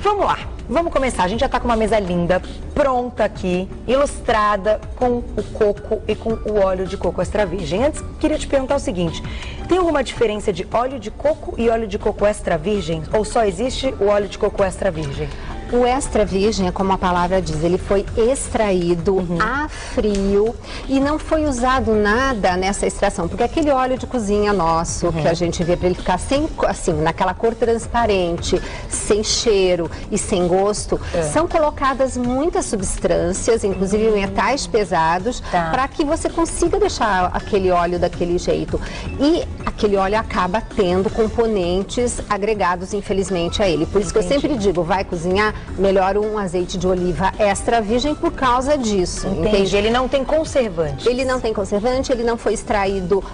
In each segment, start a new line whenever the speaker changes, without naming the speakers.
Vamos lá, vamos começar. A gente já tá com uma mesa linda, pronta aqui, ilustrada com o coco e com o óleo de coco extra virgem. Antes, queria te perguntar o seguinte, tem alguma diferença de óleo de coco e óleo de coco extra virgem? Ou só existe o óleo de coco extra virgem?
O extra virgem, como a palavra diz, ele foi extraído a frio e não foi usado nada nessa extração, porque aquele óleo de cozinha nosso, que a gente vê para ele ficar sem, assim, naquela cor transparente, sem cheiro e sem gosto, são colocadas muitas substâncias, inclusive metais pesados, para que você consiga deixar aquele óleo daquele jeito. E aquele óleo acaba tendo componentes agregados, infelizmente, a ele. Por isso que eu sempre digo, vai cozinhar, melhor um azeite de oliva extra virgem por causa disso.
Entendi. Ele não tem conservante.
Ele não tem conservante, ele não foi extraído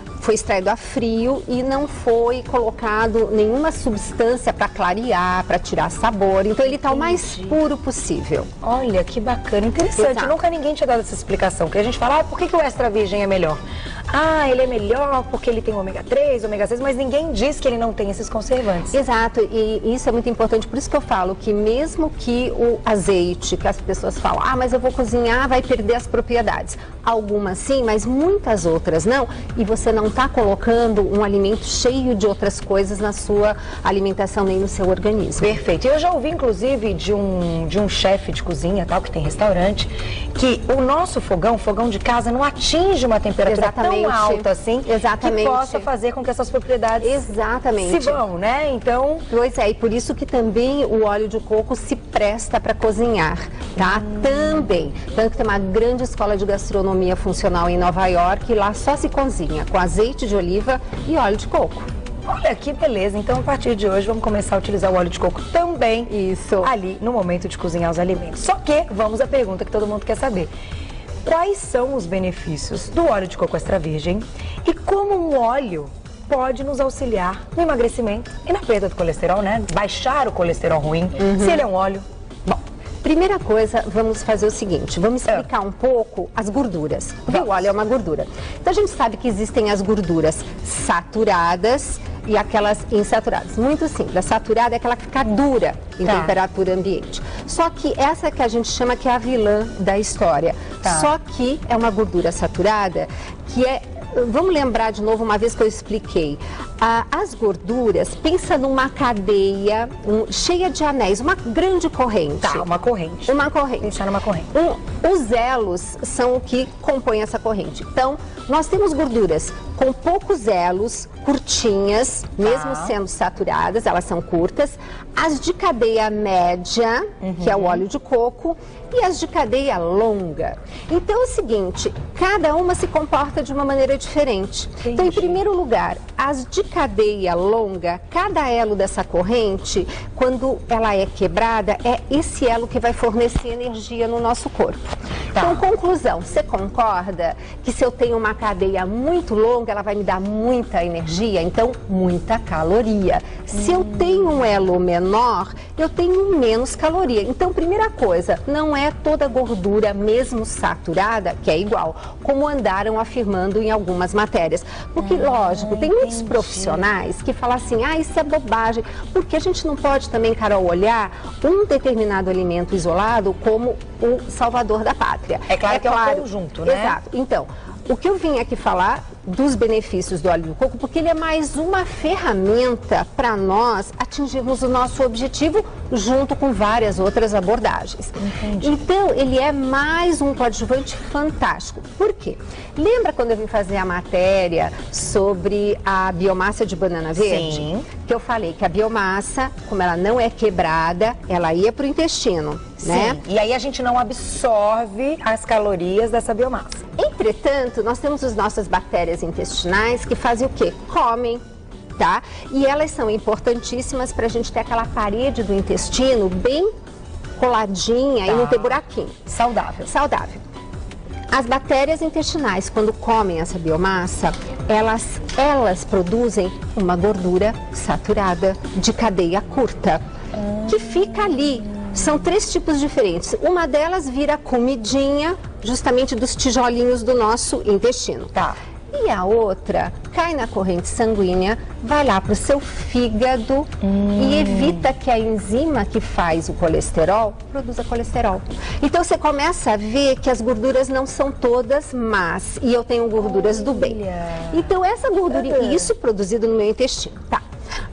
a frio e não foi colocado nenhuma substância para clarear, para tirar sabor. Então ele está o mais puro possível.
Olha, que bacana, interessante.
Exato.
Nunca ninguém tinha dado essa explicação, porque a gente fala, por que o extra virgem é melhor? Ah, ele é melhor porque ele tem ômega 3, ômega 6, mas ninguém diz que ele não tem esses conservantes.
Exato, e isso é muito importante, por isso que eu falo que mesmo que o azeite, que as pessoas falam, ah, mas eu vou cozinhar, vai perder as propriedades. Algumas sim, mas muitas outras não, e você não está colocando um alimento cheio de outras coisas na sua alimentação, nem no seu organismo.
Perfeito. Eu já ouvi, inclusive, de um chefe de cozinha, tal, que tem restaurante, que o nosso fogão, fogão de casa, não atinge uma temperatura tão alta assim, que possa fazer com que essas propriedades se vão, né? Então...
Pois é, e por isso que também o óleo de coco se presta para cozinhar, tá? Também. Tanto que tem uma grande escola de gastronomia funcional em Nova York, e lá só se cozinha com azeite de oliva e óleo de coco.
Olha que beleza, então a partir de hoje vamos começar a utilizar o óleo de coco também ali no momento de cozinhar os alimentos. Só que vamos à pergunta que todo mundo quer saber. Quais são os benefícios do óleo de coco extra virgem e como um óleo pode nos auxiliar no emagrecimento e na perda do colesterol, né? Baixar o colesterol ruim, se ele é um óleo.
Bom, primeira coisa, vamos fazer o seguinte, vamos explicar um pouco as gorduras, porque o óleo é uma gordura. Então a gente sabe que existem as gorduras saturadas e aquelas insaturadas. Muito simples, a saturada é aquela que fica dura em temperatura ambiente. Só que essa que a gente chama que é a vilã da história. Só que é uma gordura saturada que é... Vamos lembrar de novo uma vez que eu expliquei. As gorduras, pensa numa cadeia cheia de anéis, uma grande corrente.
Uma corrente.
Uma corrente.
Pensar numa corrente.
Os elos são o que compõem essa corrente. Então, nós temos gorduras com poucos elos, curtinhas, mesmo sendo saturadas, elas são curtas. As de cadeia média, que é o óleo de coco, e as de cadeia longa. Então é o seguinte, cada uma se comporta de uma maneira diferente.
Entendi.
Então, em primeiro lugar, as de cadeia longa, cada elo dessa corrente, quando ela é quebrada, é esse elo que vai fornecer energia no nosso corpo. Então, conclusão, você concorda que se eu tenho uma cadeia muito longa, ela vai me dar muita energia, então muita caloria. Se eu tenho um elo menor, eu tenho menos caloria. Então, primeira coisa, não é toda gordura, mesmo saturada, que é igual, como andaram afirmando em algumas matérias. Porque, lógico, tem muitos profissionais que falam assim, isso é bobagem, porque a gente não pode também, Carol, olhar um determinado alimento isolado como o salvador da pátria.
É claro que é um conjunto, né?
Exato. Então, o que eu vim aqui falar dos benefícios do óleo de coco, porque ele é mais uma ferramenta para nós atingirmos o nosso objetivo junto com várias outras abordagens.
Entendi.
Então, ele é mais um coadjuvante fantástico. Por quê? Lembra quando eu vim fazer a matéria sobre a biomassa de banana verde?
Sim.
Que eu falei que a biomassa, como ela não é quebrada, ela ia para o intestino, né?
E aí a gente não absorve as calorias dessa biomassa.
Entretanto, nós temos as nossas bactérias intestinais que fazem o quê? Comem, tá? E elas são importantíssimas para a gente ter aquela parede do intestino bem coladinha e não ter buraquinho.
Saudável.
Saudável. As bactérias intestinais, quando comem essa biomassa, elas produzem uma gordura saturada de cadeia curta, que fica ali. São 3 tipos diferentes. Uma delas vira comidinha, justamente dos tijolinhos do nosso intestino.
Tá.
E a outra cai na corrente sanguínea, vai lá para o seu fígado e evita que a enzima que faz o colesterol produza colesterol. Então você começa a ver que as gorduras não são todas más, e eu tenho gorduras do bem. Então essa gordura, isso produzido no meu intestino, tá?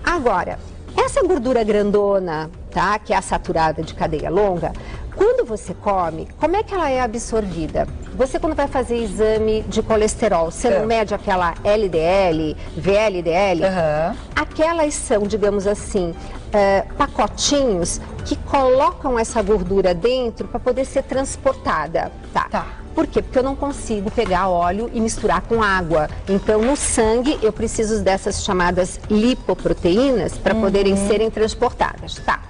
Agora, essa gordura grandona, tá? Que é a saturada de cadeia longa, quando você come, como é que ela é absorvida? Você, quando vai fazer exame de colesterol, você não mede aquela LDL, VLDL? Aquelas são, digamos assim, pacotinhos que colocam essa gordura dentro para poder ser transportada. Tá. Por quê? Porque eu não consigo pegar óleo e misturar com água. Então, no sangue, eu preciso dessas chamadas lipoproteínas para poderem serem transportadas. Tá.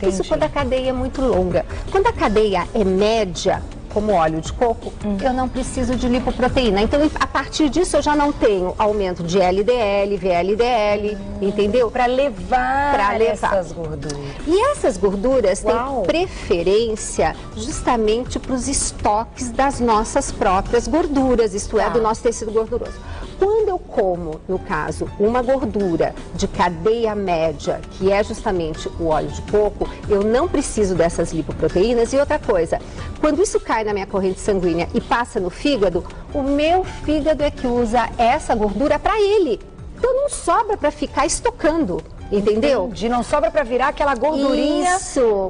Isso quando a cadeia é muito longa. Quando a cadeia é média, como óleo de coco, eu não preciso de lipoproteína. Então, a partir disso, eu já não tenho aumento de LDL, VLDL, entendeu?
Para levar essas gorduras.
E essas gorduras têm preferência justamente para os estoques das nossas próprias gorduras, isto é, do nosso tecido gorduroso. Quando eu como, no caso, uma gordura de cadeia média, que é justamente o óleo de coco, eu não preciso dessas lipoproteínas. E outra coisa, quando isso cai na minha corrente sanguínea e passa no fígado, o meu fígado é que usa essa gordura para ele. Então não sobra para ficar estocando. Entendeu?
Entendi. Não sobra para virar aquela gordurinha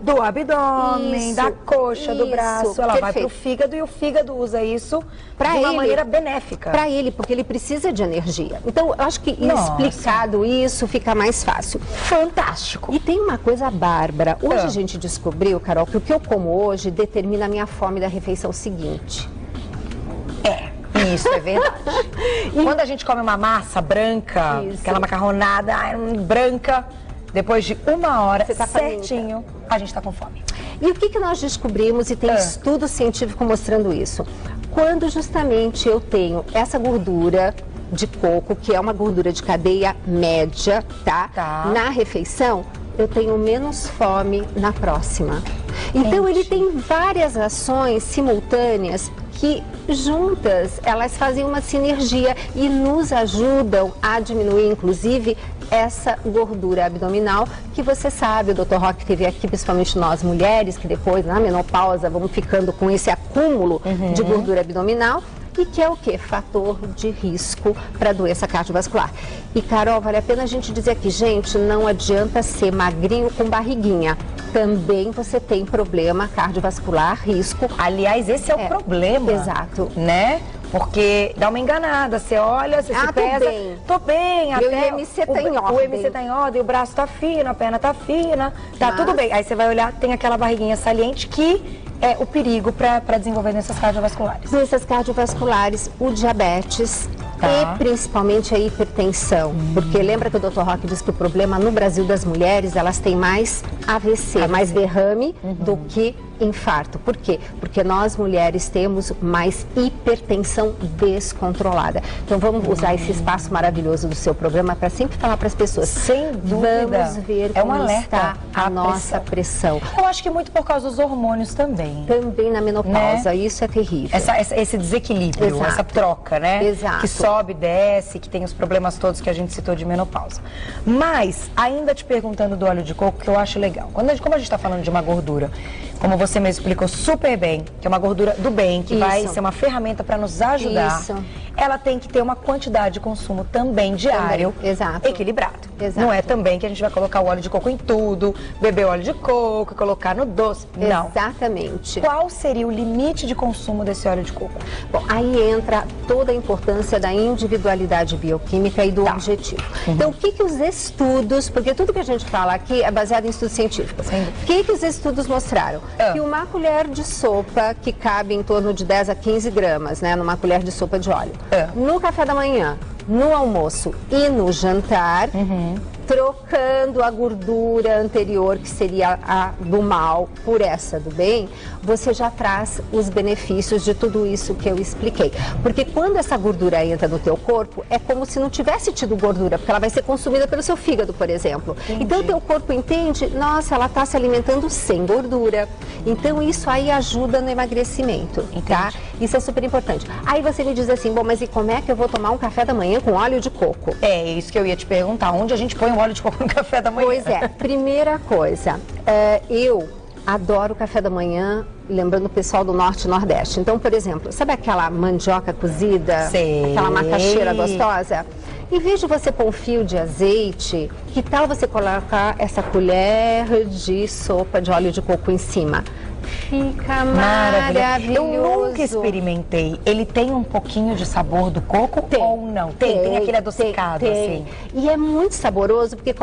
do abdômen, da coxa, do braço. Ela vai pro fígado e o fígado usa isso de uma maneira benéfica.
Para ele, porque ele precisa de energia. Então, eu acho que explicado isso fica mais fácil.
Fantástico.
E tem uma coisa bárbara. Hoje a gente descobriu, Carol, que o que eu como hoje determina a minha fome da refeição seguinte.
Isso é verdade. Quando a gente come uma massa branca, aquela macarronada branca, depois de 1 hora, certinho, a gente está com fome.
E o que nós descobrimos, e tem estudo científico mostrando isso? Quando justamente eu tenho essa gordura de coco, que é uma gordura de cadeia média, na refeição, eu tenho menos fome na próxima. Então ele tem várias ações simultâneas que juntas elas fazem uma sinergia e nos ajudam a diminuir, inclusive, essa gordura abdominal, que você sabe, o Dr. Roque teve aqui, principalmente nós mulheres, que depois, na menopausa, vamos ficando com esse acúmulo de gordura abdominal, e que é o quê? Fator de risco para doença cardiovascular. E, Carol, vale a pena a gente dizer aqui, gente, não adianta ser magrinho com barriguinha. Também você tem problema cardiovascular, risco.
Aliás, esse é o problema.
Exato.
Né? Porque dá uma enganada, você olha, você se pesa. Tô bem, até
o IMC tá em ordem.
O IMC tá em ordem, o braço tá fino, a perna tá fina, tá tudo bem. Aí você vai olhar, tem aquela barriguinha saliente que é o perigo para desenvolver doenças cardiovasculares.
Doenças cardiovasculares, o diabetes e principalmente a hipertensão. Porque lembra que o Dr. Roque disse que o problema no Brasil das mulheres, elas têm mais AVC. Mais derrame do que infarto. Por quê? Porque nós mulheres temos mais hipertensão descontrolada. Então vamos usar esse espaço maravilhoso do seu programa para sempre falar para as pessoas.
Sem dúvida.
Vamos ver como está a nossa pressão.
Eu acho que muito por causa dos hormônios também.
Também na menopausa, isso é terrível.
Esse desequilíbrio, essa troca, né?
Exato.
Que sobe, desce, que tem os problemas todos que a gente citou de menopausa. Mas, ainda te perguntando do óleo de coco, que eu acho legal. Como a gente está falando de uma gordura, como você mesmo explicou super bem, que é uma gordura do bem, que vai ser uma ferramenta para nos ajudar, ela tem que ter uma quantidade de consumo também diário, equilibrado. Não é também que a gente vai colocar o óleo de coco em tudo, beber óleo de coco, colocar no doce. Não.
Exatamente.
Qual seria o limite de consumo desse óleo de coco?
Bom, aí entra toda a importância da individualidade bioquímica e do objetivo. Então, o que os estudos, porque tudo que a gente fala aqui é baseado em estudos científicos. O que os estudos mostraram? Que uma colher de sopa, que cabe em torno de 10 a 15 gramas, né, numa colher de sopa de óleo, no café da manhã, no almoço e no jantar, trocando a gordura anterior, que seria a do mal, por essa do bem, você já traz os benefícios de tudo isso que eu expliquei. Porque quando essa gordura entra no teu corpo, é como se não tivesse tido gordura, porque ela vai ser consumida pelo seu fígado, por exemplo. Então o teu corpo entende, nossa, ela está se alimentando sem gordura. Então isso aí ajuda no emagrecimento, tá? Isso é super importante. Aí você me diz assim, bom, mas e como é que eu vou tomar um café da manhã com óleo de coco?
É isso que eu ia te perguntar, onde a gente põe o óleo de coco no café da manhã?
Pois é, primeira coisa, eu adoro café da manhã, lembrando o pessoal do Norte e Nordeste. Então, por exemplo, sabe aquela mandioca cozida?
Sei.
Aquela macaxeira gostosa? Em vez de você pôr um fio de azeite, que tal você colocar essa colher de sopa de óleo de coco em cima? Fica maravilhoso.
Eu nunca experimentei. Ele tem um pouquinho de sabor do coco ou não? Tem aquele adocicado, assim.
E é muito saboroso, porque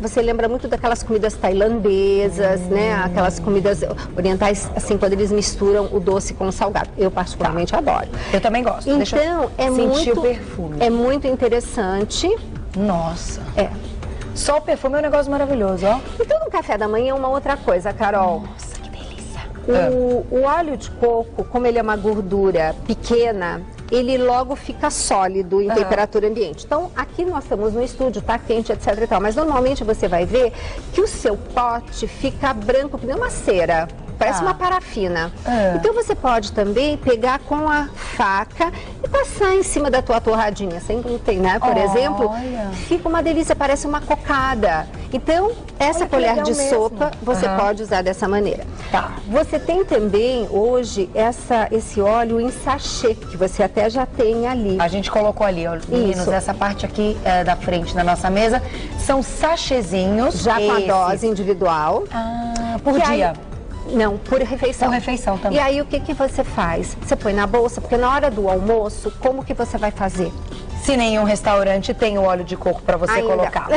você lembra muito daquelas comidas tailandesas, né? Aquelas comidas orientais, assim, quando eles misturam o doce com o salgado. Eu particularmente adoro.
Eu também gosto.
Então,
deixa eu sentir o perfume.
É muito interessante.
Nossa. Só o perfume é um negócio maravilhoso, ó.
Então, no café da manhã, uma outra coisa, Carol.
Nossa, que delícia.
O óleo de coco, como ele é uma gordura pequena, ele logo fica sólido em temperatura ambiente. Então, aqui nós estamos no estúdio, tá quente, etc e tal, mas normalmente você vai ver que o seu pote fica branco, que nem uma cera. Parece uma parafina. Então você pode também pegar com a faca e passar em cima da tua torradinha, sem glúten, né? Por exemplo, fica uma delícia, parece uma cocada. Então, essa colher de sopa você pode usar dessa maneira. Você tem também hoje esse óleo em sachê, que você até já tem ali.
A gente colocou ali, ó, meninos, essa parte aqui da frente da nossa mesa, são sachêzinhos.
Já com a dose individual.
Por dia?
Não, por refeição.
Por refeição também.
E aí o que você faz? Você põe na bolsa, porque na hora do almoço, como que você vai fazer?
Se nenhum restaurante tem o óleo de coco para você colocar,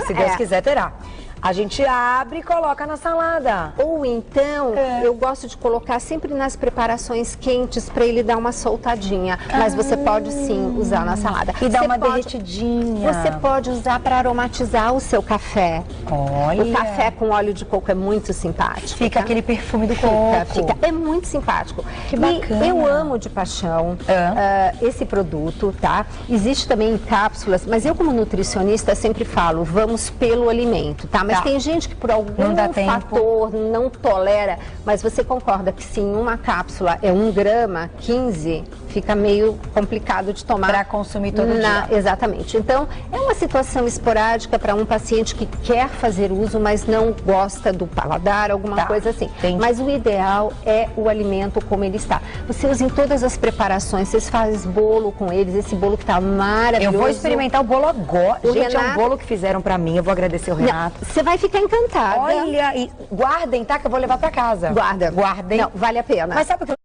se Deus quiser, terá. A gente abre e coloca na salada.
Ou então, eu gosto de colocar sempre nas preparações quentes para ele dar uma soltadinha. Mas você pode sim usar na salada.
E dar uma derretidinha.
Você pode usar para aromatizar o seu café.
Olha.
O café com óleo de coco é muito simpático.
Fica aquele perfume do coco.
É muito simpático.
Que bacana.
E eu amo de paixão esse produto, tá? Existe também em cápsulas, mas eu como nutricionista sempre falo, vamos pelo alimento, tá? Mas tem gente que por algum fator não tolera, mas você concorda que sim, uma cápsula é 1 grama, 15, fica meio complicado de tomar.
Para consumir todo dia.
Exatamente. Então, é uma situação esporádica para um paciente que quer fazer uso, mas não gosta do paladar, alguma coisa assim. Mas o ideal é o alimento como ele está. Você usa em todas as preparações, vocês fazem bolo com eles, esse bolo que está maravilhoso.
Eu vou experimentar o bolo agora. Gente, é um bolo que fizeram para mim, eu vou agradecer o Renato.
Você vai ficar encantada.
Olha, e guardem, tá? Que eu vou levar para casa.
Guardem.
Guardem.
Não, vale a pena.
Mas sabe o que